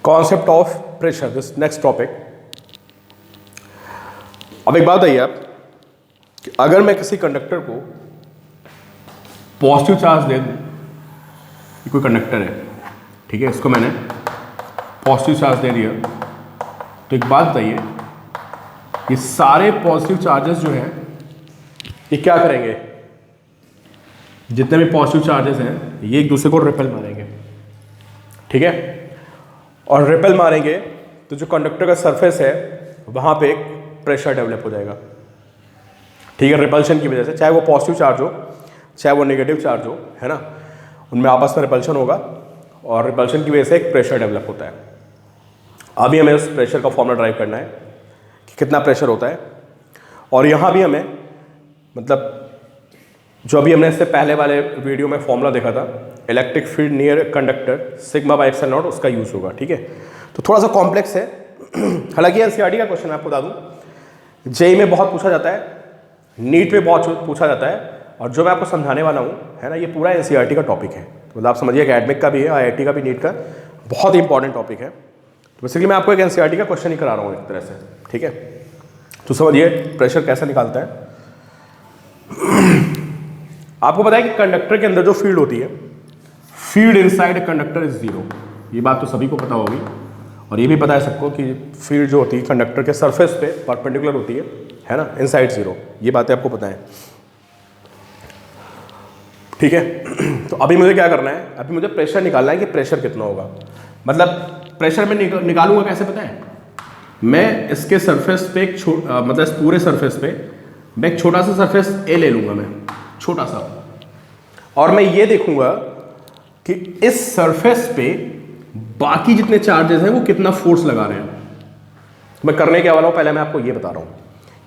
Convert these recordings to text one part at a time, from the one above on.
Concept of pressure, this next topic. अब एक बात बताइए आप कि अगर मैं किसी कंडक्टर को पॉजिटिव चार्ज दे दूं, ये कोई कंडक्टर है, ठीक है, इसको मैंने पॉजिटिव चार्ज दे दिया, तो एक बात बताइए, ये सारे पॉजिटिव चार्जेस जो हैं ये क्या करेंगे, जितने भी पॉजिटिव चार्जेस हैं ये एक दूसरे को रिपेल मारेंगे, ठीक है, और रिपेल मारेंगे तो जो कंडक्टर का सरफेस है वहाँ पे एक प्रेशर डेवलप हो जाएगा, ठीक है, रिपल्शन की वजह से, चाहे वो पॉजिटिव चार्ज हो चाहे वो नेगेटिव चार्ज हो, है ना, उनमें आपस में रिपल्शन होगा और रिपल्शन की वजह से एक प्रेशर डेवलप होता है। अभी हमें उस प्रेशर का फॉर्मूला ड्राइव करना है कि कितना प्रेशर होता है, और यहाँ भी हमें मतलब जो अभी हमने इससे पहले वाले वीडियो में फॉर्मूला देखा था, electric field near conductor sigma by epsilon not, उसका यूज़ होगा, ठीक है। तो थोड़ा सा कॉम्प्लेक्स है, हालांकि एनसीईआरटी का क्वेश्चन आपको बता दूँ, जेईई में बहुत पूछा जाता है, नीट में बहुत पूछा जाता है, और जो मैं आपको समझाने वाला हूँ, है ना, ये पूरा एनसीईआरटी का टॉपिक है, मतलब आप समझिए एकेडमिक का भी है, आईआईटी का भी, नीट का, बहुत ही इंपॉर्टेंट टॉपिक है। तो बेसिकली मैं आपको एक एनसीईआरटी का क्वेश्चन ही करा रहा हूँ एक तरह से, ठीक है। तो समझिए प्रेशर कैसे निकालता है। आपको पता है कि कंडक्टर के अंदर जो फील्ड होती है, field inside a conductor is zero, ये बात तो सभी को पता होगी, और ये भी पता है सबको कि फील्ड जो होती है कंडक्टर के सरफेस पे परपेंडिकुलर होती है ना, इनसाइड जीरो, ये बातें आपको पता है, ठीक है। तो अभी मुझे क्या करना है, अभी मुझे प्रेशर निकालना है कि प्रेशर कितना होगा, मतलब प्रेशर में निकालूंगा कैसे पता है, मैं इसके सरफेस पे एक मतलब इस पूरे सरफेस पे मैं एक छोटा सा सरफेस ए ले लूंगा, मैं छोटा सा, और मैं ये देखूंगा कि इस सरफेस पे बाकी जितने चार्जेस हैं वो कितना फोर्स लगा रहे हैं। मैं करने क्या वाला हूं, पहले मैं आपको ये बता रहा हूं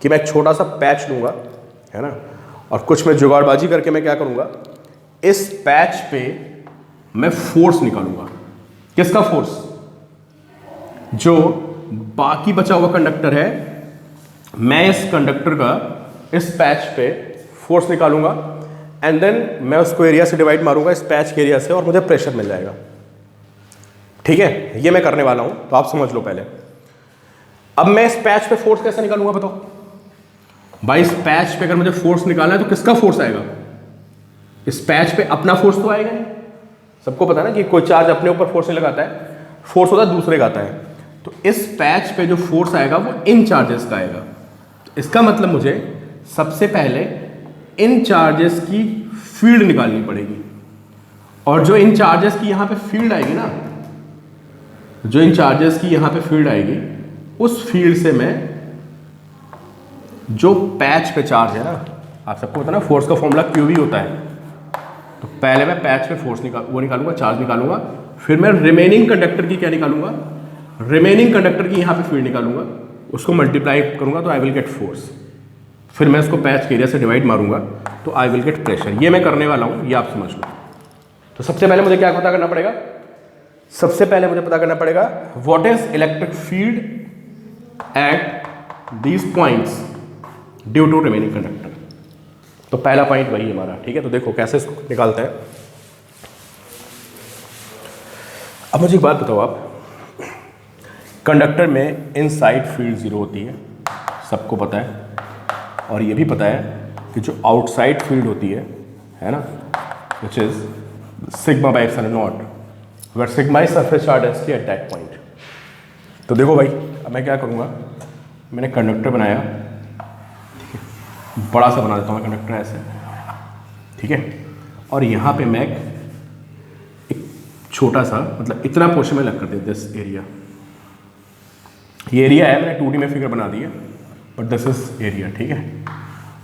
कि मैं एक छोटा सा पैच लूंगा, है ना, और कुछ मैं जुगाड़बाजी करके मैं क्या करूंगा, इस पैच पे मैं फोर्स निकालूंगा। किसका फोर्स, जो बाकी बचा हुआ कंडक्टर है, मैं इस कंडक्टर का इस पैच पे फोर्स निकालूंगा, एंड देन मैं उसको एरिया से डिवाइड मारूंगा, इस पैच के एरिया से, और मुझे प्रेशर मिल जाएगा, ठीक है। ये मैं करने वाला हूं, तो आप समझ लो पहले। अब मैं इस पैच पे फोर्स कैसे निकालूंगा बताओ भाई, इस पैच पे अगर मुझे फोर्स निकालना है तो किसका फोर्स आएगा, इस पैच पे अपना फोर्स तो आएगा नहीं, सबको पता है ना कि कोई चार्ज अपने ऊपर फोर्स नहीं लगाता है, फोर्स होता है दूसरे का आता है, तो इस पैच पे जो फोर्स आएगा वो इन चार्जेस का आएगा। तो इसका मतलब मुझे सबसे पहले इन चार्जेस की फील्ड निकालनी पड़ेगी, और जो इन चार्जेस की यहाँ पे फील्ड आएगी ना, जो इन चार्जेस की यहाँ पे फील्ड आएगी, उस फील्ड से मैं जो पैच पे चार्ज है ना, आप सबको पता है ना फोर्स का फॉर्मूला क्यू भी होता है, तो पहले मैं पैच पे फोर्स निकालूंगा, चार्ज निकालूंगा, फिर मैं रिमेनिंग कंडक्टर की क्या निकालूंगा, रिमेनिंग कंडक्टर की यहाँ पे फील्ड निकालूंगा, उसको मल्टीप्लाई करूंगा तो आई विल गेट फोर्स, फिर मैं इसको पैच के एरिया से डिवाइड मारूंगा तो आई विल गेट प्रेशर। ये मैं करने वाला हूँ, ये आप समझ लो। तो सबसे पहले मुझे क्या पता करना पड़ेगा, सबसे पहले मुझे पता करना पड़ेगा what is electric field at these points due to remaining conductor. तो पहला पॉइंट वही है हमारा, ठीक है। तो देखो कैसे इसको निकालते हैं। अब मुझे एक बात बताओ आप, कंडक्टर में इनसाइड फील्ड जीरो होती है, सबको पता है, और ये भी पता है कि जो आउटसाइड फील्ड होती है ना, which is sigma by epsilon not, where sigma is surface charge density at that point. तो देखो भाई, अब मैं क्या करूँगा, मैंने कंडक्टर बनाया, ठीक है, बड़ा सा बना देता हूँ मैं कंडक्टर ऐसे, ठीक है, और यहाँ पे मैं एक छोटा सा, मतलब इतना पोर्शन में लग कर देता दिस एरिया, ये एरिया है, मैंने 2D में फिगर बना दी है, बट दिस इज एरिया, ठीक है।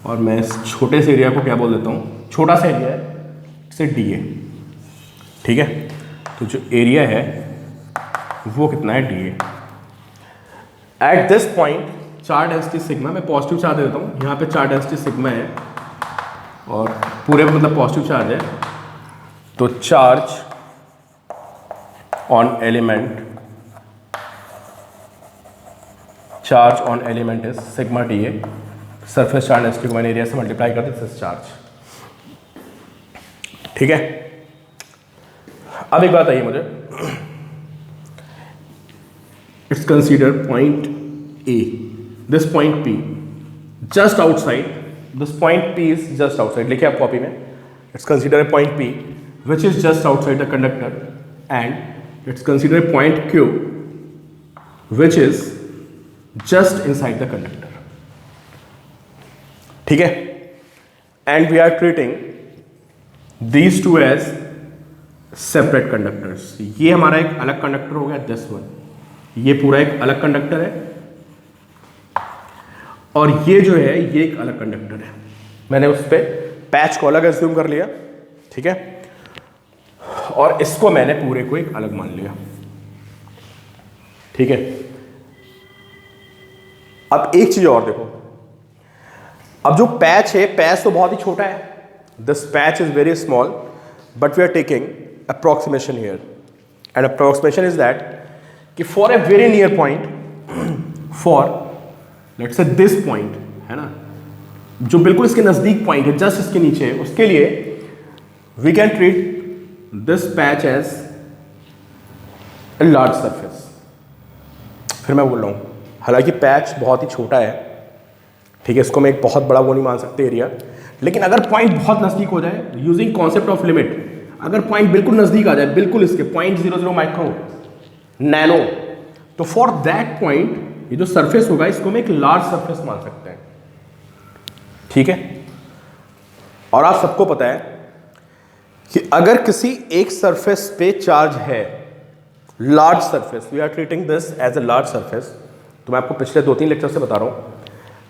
और मैं इस छोटे से एरिया को क्या बोल देता हूँ, छोटा सा एरिया है, इसे DA, ठीक है। तो जो एरिया है वो कितना है, DA। Eight this point charge density sigma, मैं पॉजिटिव चार्ज दे देता हूँ, यहाँ पे चार्ज डेंसिटी सिग्मा है और पूरे मतलब पॉजिटिव चार्ज है, तो charge on element, charge on element is sigma DA, surface charge density को मैंने एरिया से मल्टीप्लाई कर दिया, दिस चार्ज, ठीक है। अब एक बात आई मुझे, it's consider point A, this point P just outside, this point P is just outside, लिखे आप कॉपी में, it's consider a point P which is just outside the conductor and it's consider a point Q which is just inside the conductor, ठीक है। And we are treating these two as separate conductors, ये हमारा एक अलग conductor हो गया, this one, ये पूरा एक अलग कंडक्टर है और ये जो है ये एक अलग कंडक्टर है। मैंने उस पर पैच को अलग एज्यूम कर लिया, ठीक है, और इसको मैंने पूरे को एक अलग मान लिया, ठीक है। अब एक चीज और देखो, अब जो पैच है, पैच तो बहुत ही छोटा है, this patch is very small but we are taking approximation here and approximation is that कि for a very near point, for let's say this point है ना, जो बिल्कुल इसके नजदीक पॉइंट है, जस्ट इसके नीचे है, उसके लिए we can treat this patch as a large surface. फिर मैं बोल रहा हूं, हालांकि पैच बहुत ही छोटा है, ठीक है, इसको मैं एक बहुत बड़ा वो नहीं मान सकते एरिया, लेकिन अगर पॉइंट बहुत नजदीक हो जाए, यूजिंग कॉन्सेप्ट ऑफ लिमिट, अगर पॉइंट बिल्कुल नजदीक आ जाए, बिल्कुल इसके 0.00 माइक्रो नैनो, तो फॉर दैट पॉइंट ये जो सरफेस होगा इसको मैं एक लार्ज सरफेस मान सकते हैं, ठीक है। और आप सबको पता है कि अगर किसी एक सरफेस पे चार्ज है, large surface, we are treating this as a large surface, तो मैं आपको पिछले 2-3 लेक्चर से बता रहा हूं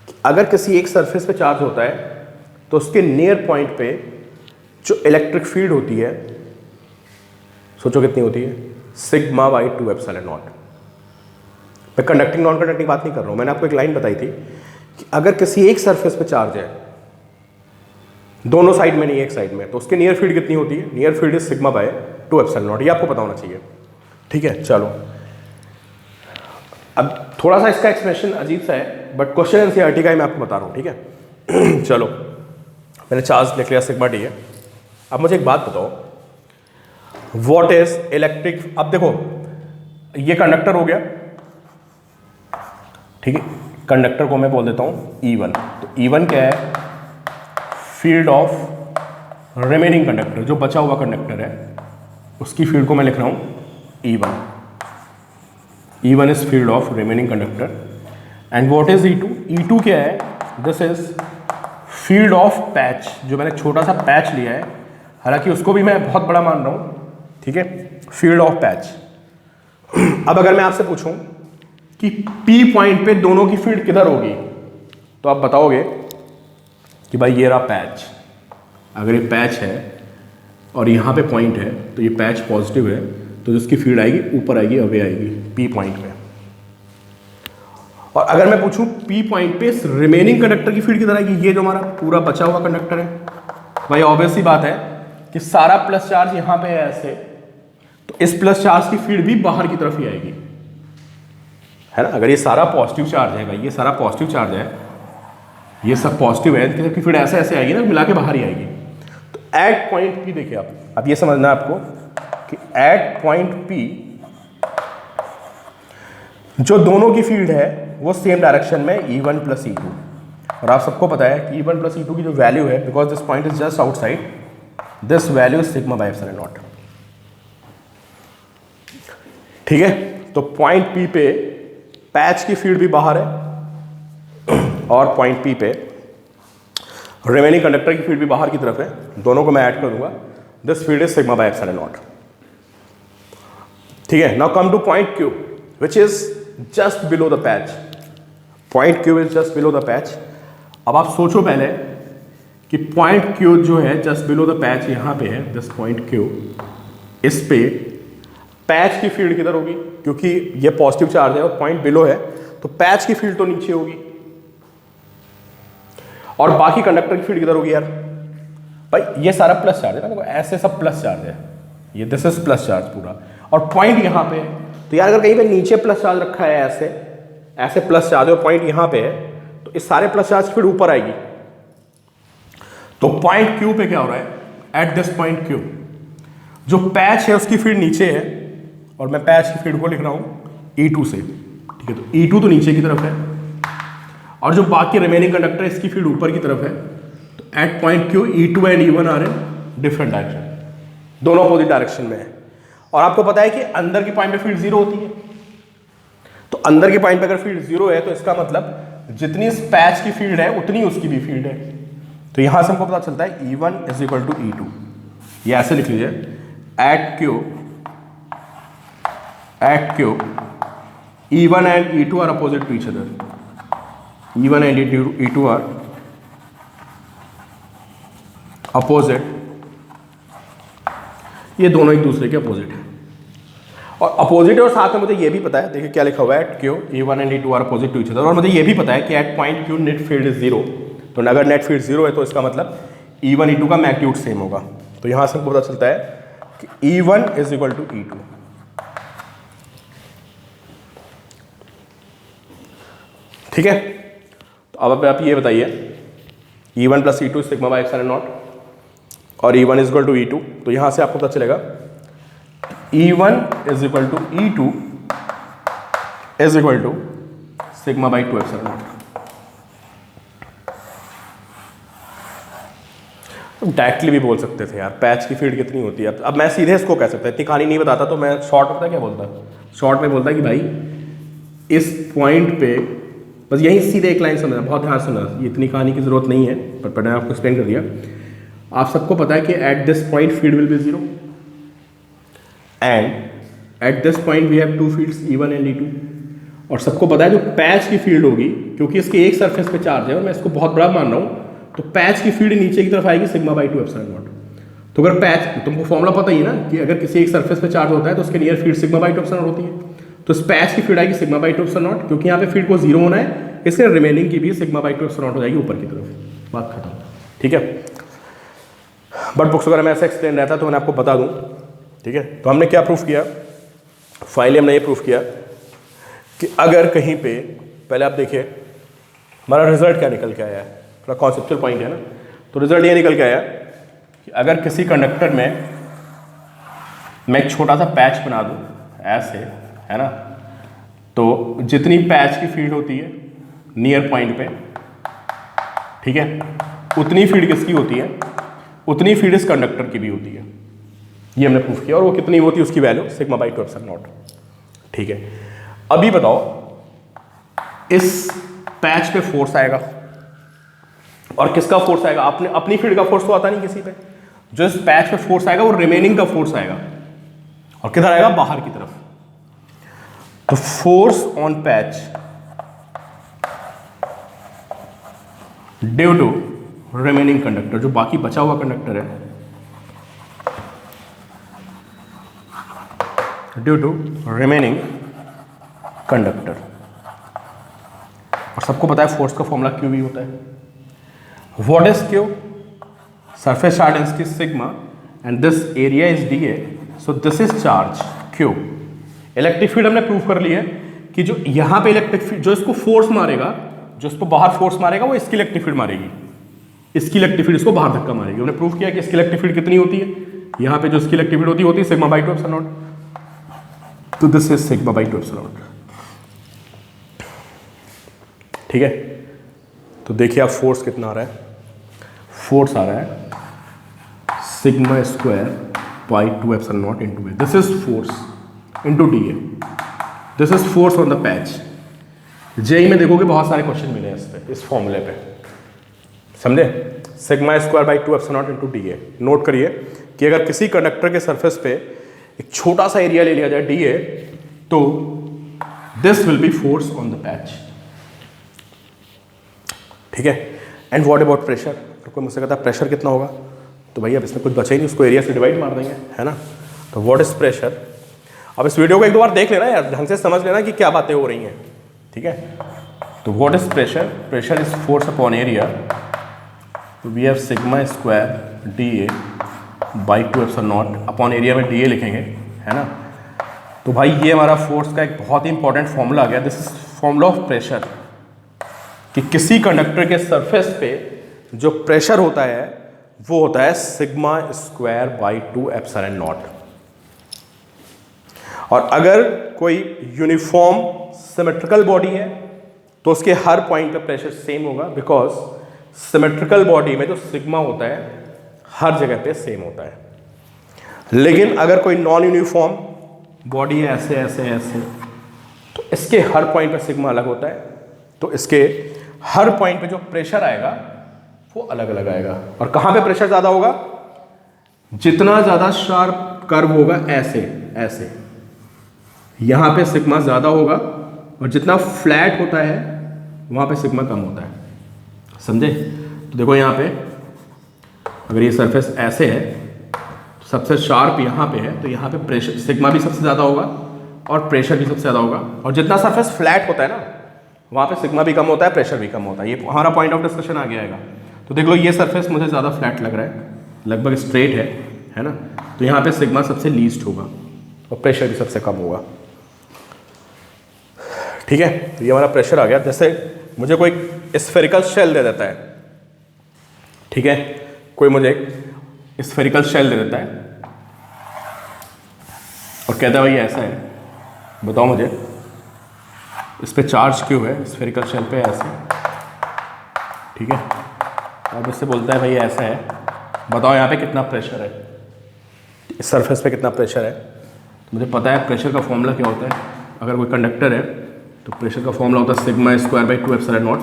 कि अगर किसी एक सरफेस पे चार्ज होता है तो उसके नियर पॉइंट पे जो इलेक्ट्रिक फील्ड होती है, सोचो कितनी होती है, सिग्मा बाई 2 एप्सिलॉन नॉट। मैं कंडक्टिंग नॉन कंडक्टिंग बात नहीं कर रहा हूं, मैंने आपको एक लाइन बताई थी कि अगर किसी एक सरफेस पे चार्ज है, दोनों साइड में नहीं, एक साइड में, तो उसके नियर फील्ड कितनी होती है, near field is sigma bye 2 epsilon not, ये आपको पता होना चाहिए, ठीक है। चलो अब थोड़ा सा इसका एक्सप्रेशन अजीब सा है बट क्वेश्चन एनसीईआरटी का ही मैं आपको बता रहा हूं, ठीक है। चलो मैंने चार्ज लिख लिया सिग्मा डी है। अब मुझे एक बात बताओ, व्हाट इज इलेक्ट्रिक, अब देखो ये कंडक्टर हो गया, ठीक है, कंडक्टर को मैं बोल देता हूं E1, तो E1 क्या है, फील्ड ऑफ रिमेनिंग कंडक्टर, जो बचा हुआ कंडक्टर है उसकी फील्ड को मैं लिख रहा हूं E1, E1 is field of remaining conductor and what is E2, E2 क्या है, this is field of patch, जो मैंने छोटा सा पैच लिया है, हालांकि उसको भी मैं बहुत बड़ा मान रहा हूं, ठीक है, फील्ड ऑफ पैच। अब अगर मैं आपसे पूछूं कि P पॉइंट पे दोनों की फील्ड किधर होगी, तो आप बताओगे कि भाई ये रहा पैच, अगर ये पैच है और यहाँ पे पॉइंट है तो ये पैच पॉजिटिव है, तो जिसकी फील्ड आएगी ऊपर आएगी, अवे आएगी P पॉइंट पे। और अगर मैं पूछूं P पॉइंट पे रिमेनिंग कंडक्टर की फील्ड किधर आएगी, ये जो हमारा पूरा बचा हुआ कंडक्टर है, भाई ऑब्वियस सी बात है कि सारा प्लस चार्ज यहाँ पे है ऐसे, तो इस प्लस चार्ज की फील्ड भी बाहर की तरफ ही आएगी, है ना। अगर ये सारा पॉजिटिव चार्ज है, भाई ये सारा पॉजिटिव चार्ज है, ये सब पॉजिटिव है, तो सबकी फील्ड ऐसे ऐसे आएगी ना, मिला के बाहर ही आएगी। तो एट पॉइंट P देखिए आप, अब ये समझना है आपको कि एट पॉइंट P जो दोनों की फील्ड है वो सेम डायरेक्शन में E1 प्लस E2, और आप सबको पता है कि E1 प्लस E2 की जो वैल्यू है, because this point is just outside, this value is sigma by epsilon not, ठीक है। तो पॉइंट P पे पैच की फील्ड भी बाहर है और पॉइंट P पे रिमेनिंग कंडक्टर की फील्ड भी बाहर की तरफ है, दोनों को मैं ऐड कर दूंगा, this field is sigma by epsilon not, ठीक है। Now come two point Q which is just below the patch, point Q is just below the patch. अब आप सोचो पहले कि पॉइंट Q जो है जस्ट बिलो द पैच यहां पे है, दिस पॉइंट Q, इस पे पैच की फील्ड किधर होगी, क्योंकि ये पॉजिटिव चार्ज है और पॉइंट बिलो है, तो पैच की फील्ड तो नीचे होगी, और बाकी कंडक्टर की फील्ड किधर होगी यार, भाई ये सारा प्लस चार्ज है ना, देखो ऐसे सब प्लस चार्ज है, ये दिस इज प्लस चार्ज पूरा, और पॉइंट यहां पे है, तो यार अगर कहीं पे नीचे प्लस चार्ज रखा है, ऐसे ऐसे प्लस चार्ज है और पॉइंट यहां पे है, तो इस सारे प्लस चार्ज की फील्ड ऊपर आएगी। तो पॉइंट Q पे क्या हो रहा है, एट दिस पॉइंट Q जो पैच है उसकी फील्ड नीचे है, और मैं पैच की फील्ड को लिख रहा हूं E2 से, ठीक है, तो E2 तो नीचे की तरफ है और जो बाकी रिमेनिंग कंडक्टर है इसकी फील्ड ऊपर की तरफ है। तो at point Q E2 and E1 are in different direction, दोनों अपोजिट डायरेक्शन में है। और आपको पता है कि अंदर की पॉइंट पे फील्ड जीरो होती है, तो अंदर के पॉइंट पे अगर फील्ड जीरो है तो इसका मतलब जितनी इस पैच की फील्ड है उतनी उसकी भी फील्ड है। तो यहां से हमको पता चलता है E1 is equal to E2, ये ऐसे लिख लीजिए, at Q E1 and E2 are opposite to each other, E1 and E2 are opposite, ये दोनों एक दूसरे के अपोजिट है। और अपोजिट है और साथ में मुझे ये भी पता है, देखिए क्या लिखा हुआ है, at Q E1 and E2 are opposite to each other. और मुझे ये भी पता है कि at point Q net field is zero, तो अगर नेट फील्ड जीरो है तो इसका मतलब E1 E2 का मैग्नीट्यूड सेम होगा। तो यहां से हमको पता चलता है कि E1 is equal to E2। ठीक है, तो अब आप ये बताइए, E1 plus E2 sigma by epsilon not और E1 is equal to E2, तो यहां से आपको पता चलेगा E1 is equal to E2 is equal to sigma by 2 epsilon not. Directly भी बोल सकते थे यार पैच की फील्ड कितनी होती है। अब मैं सीधे इसको कह सकता, इतनी कहानी नहीं बताता तो मैं शॉर्ट में क्या बोलता, शॉर्ट में बोलता कि भाई इस पॉइंट पे बस यही सीधे एक लाइन समझना, बहुत ध्यान सुनना, इतनी कहानी की जरूरत नहीं है पर मैंने आपको एक्सप्लेन कर दिया। आप सबको पता है कि at this point field will be zero and at this point we have two fields E1 and E2। और सबको पता है जो पैच की फील्ड होगी, क्योंकि इसके एक सरफेस पे चार्ज है और मैं इसको बहुत बड़ा मान रहा हूँ, तो पैच की फील्ड नीचे की तरफ आएगी सिग्मा बाई 2 एप्सिलॉन नॉट। तो अगर पैच, तुमको फॉर्मूला पता ही है ना कि अगर किसी एक सरफेस पे चार्ज होता है तो उसके near field sigma by 2 epsilon not होती है। तो इस पैच की फील्ड आएगी सिग्मा बाई 2 एप्सिलॉन नॉट, क्योंकि यहाँ पे फील्ड को जीरो होना है, इसलिए रिमेनिंग की भी सिग्मा बाई 2 एप्सिलॉन नॉट हो जाएगी ऊपर की तरफ। बात खत्म। ठीक है, बट बुक्स वगैरह में ऐसा एक्सप्लेन रहता है तो मैंने आपको बता दूं। ठीक है, तो हमने क्या प्रूफ किया, फाइनली हमने ये प्रूफ किया कि अगर कहीं पे, पहले आप देखिए हमारा रिजल्ट क्या निकल के आया है, थोड़ा कॉन्सेप्चुअल पॉइंट है ना। तो रिजल्ट ये निकल के आया कि अगर किसी कंडक्टर में मैं एक छोटा सा पैच बना दूं ऐसे, है ना, तो जितनी पैच की फील्ड होती है नियर पॉइंट पे, ठीक है, उतनी फील्ड किसकी होती है, उतनी फील्ड इस कंडक्टर की भी होती है। ये हमने प्रूफ किया। और वो कितनी होती है उसकी value sigma by 2 epsilon not. ठीक है, अभी बताओ इस पैच पे फोर्स आएगा और किसका फोर्स आएगा, अपनी फील्ड का फोर्स तो आता नहीं किसी पे, जो इस पैच पे फोर्स आएगा वो रिमेनिंग का फोर्स आएगा और किधर आएगा, बाहर की तरफ। तो force on patch due to remaining conductor, जो बाकी बचा हुआ कंडक्टर है, ड्यू टू रिमेनिंग कंडक्टर। और सबको पता है फोर्स का फॉर्मूला क्यू भी होता है। What is Q, surface charge density sigma and this area is dA, so this is charge Q. Electric field हमने प्रूव कर ली है कि जो यहां पे इलेक्ट्रिक फील्ड, जो इसको फोर्स मारेगा, जो इसको बाहर फोर्स मारेगा वो इसकी इलेक्ट्रिक फील्ड मारेगी, इसकी इलेक्ट्रिक फील्ड इसको बाहर धक्का मारेगी। हमने प्रूव किया कि इसकी इलेक्ट्रिक फील्ड कितनी होती है, यहां पे जो इसकी इलेक्ट्रिक फील्ड होती है सिग्मा बाई 2 एप्सिलॉन नॉट। तो this is sigma by 2 epsilon not. ठीक है, तो देखिए आप फोर्स कितना आ रहा है, फोर्स आ रहा है sigma square by 2 epsilon naught into A. This is force into dA, this is force on the patch. JEE में देखोगे बहुत सारे क्वेश्चन मिले हैं इस पे, इस फॉर्मूले पे, समझे, sigma square by 2 epsilon naught into dA। Note करिए कि अगर किसी कंडक्टर के सरफेस पे एक छोटा सा एरिया ले लिया जाए dA, तो this will be force on the patch. ठीक है, एंड व्हाट अबाउट प्रेशर, तो कोई मुझसे कहता है प्रेशर कितना होगा, तो भैया अब इसमें कुछ बचा ही नहीं, उसको एरिया से डिवाइड मार देंगे, है ना। तो व्हाट इज प्रेशर, अब इस वीडियो को एक दो बार देख लेना यार, ढंग से समझ लेना कि क्या बातें हो रही हैं। ठीक है, तो what is pressure, pressure is force upon area, तो we have sigma square dA by 2 epsilon naught, upon area में dA लिखेंगे, है ना। तो भाई ये हमारा फोर्स का एक बहुत ही इंपॉर्टेंट फॉर्मूला आ गया। This is formula of pressure, कि किसी कंडक्टर के सरफेस पे जो प्रेशर होता है वो होता है sigma square by 2 epsilon not. और अगर कोई यूनिफॉर्म सिमेट्रिकल बॉडी है तो उसके हर पॉइंट पे प्रेशर सेम होगा, बिकॉज सिमेट्रिकल बॉडी में जो सिग्मा होता है हर जगह पे सेम होता है। लेकिन अगर कोई नॉन यूनिफॉर्म बॉडी है, ऐसे ऐसे ऐसे, तो इसके हर पॉइंट पे सिग्मा अलग होता है, तो इसके हर पॉइंट पे जो प्रेशर आएगा वो अलग अलग आएगा। और कहाँ पे प्रेशर ज़्यादा होगा? जितना ज़्यादा शार्प कर्व होगा ऐसे ऐसे, यहाँ पे सिग्मा ज़्यादा होगा, और जितना फ्लैट होता है वहाँ पे सिग्मा कम होता है। समझे? तो देखो यहाँ पे अगर ये सरफेस ऐसे है, तो सबसे शार्प यहाँ पे है, तो यहाँ पे प्रेशर सिग्मा भी सबसे ज़्यादा होगा और प्रेशर भी सबसे ज़्यादा होगा। और जितना सरफेस फ्लैट होता है ना, वहाँ पे सिग्मा भी कम होता है, प्रेशर भी कम होता है। ये हमारा पॉइंट ऑफ डिस्कशन आ गया आएगा। तो देख लो ये सरफेस मुझे ज़्यादा फ्लैट लग रहा है, लगभग स्ट्रेट है ना, तो यहाँ पे सिग्मा सबसे लीस्ट होगा और प्रेशर भी सबसे कम होगा। ठीक है, तो ये हमारा प्रेशर आ गया। जैसे मुझे कोई स्फेरिकल शेल दे देता है, ठीक है, कोई मुझे स्फेरिकल शेल दे देता है और कहता है भाई ऐसा है, बताओ मुझे इस पे चार्ज क्यों है स्फेरिकल शेल पे ऐसे, ठीक है। अब इससे बोलता है भाई ऐसा है, बताओ यहाँ पे कितना प्रेशर है, इस सरफेस पे कितना प्रेशर है। तो मुझे पता है प्रेशर का फॉर्मूला क्या होता है। अगर कोई कंडक्टर है तो प्रेशर का फॉर्मूला होता है sigma square by 2 epsilon not,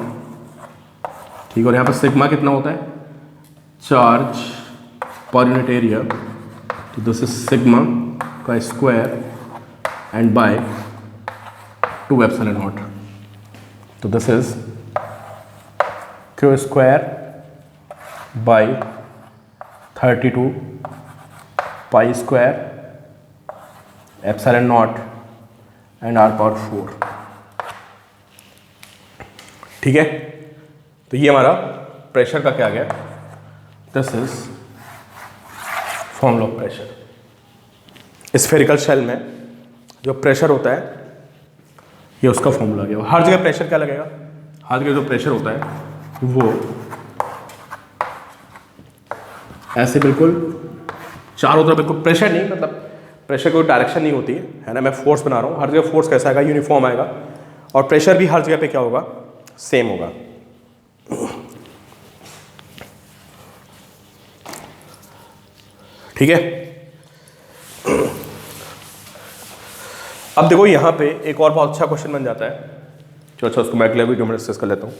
ठीक। और यहाँ पर सिग्मा कितना होता है? चार्ज पर यूनिट एरिया, तो दिस इज सिग्मा का square and by 2 epsilon naught, तो this is Q square by 32 pi square epsilon naught and R power 4, ठीक है। तो ये हमारा प्रेशर का क्या गया, this is formula of pressure. Spherical shell में जो प्रेशर होता है ये उसका फॉर्मूला गया। हर जगह प्रेशर क्या लगेगा? हर जगह जो प्रेशर होता है वो ऐसे बिल्कुल चारों तरफ, बिल्कुल प्रेशर नहीं, मतलब प्रेशर कोई डायरेक्शन नहीं होती है ना, मैं फोर्स बना रहा हूँ। हर जगह फोर्स कैसा आएगा? यूनिफॉर्म आएगा, और प्रेशर भी हर जगह पे क्या होगा? सेम होगा। ठीक है। अब देखो यहाँ पे एक और बहुत अच्छा क्वेश्चन बन जाता है, जो अच्छा उसको मैं अगले वीडियो में डिस्कस कर लेता हूँ।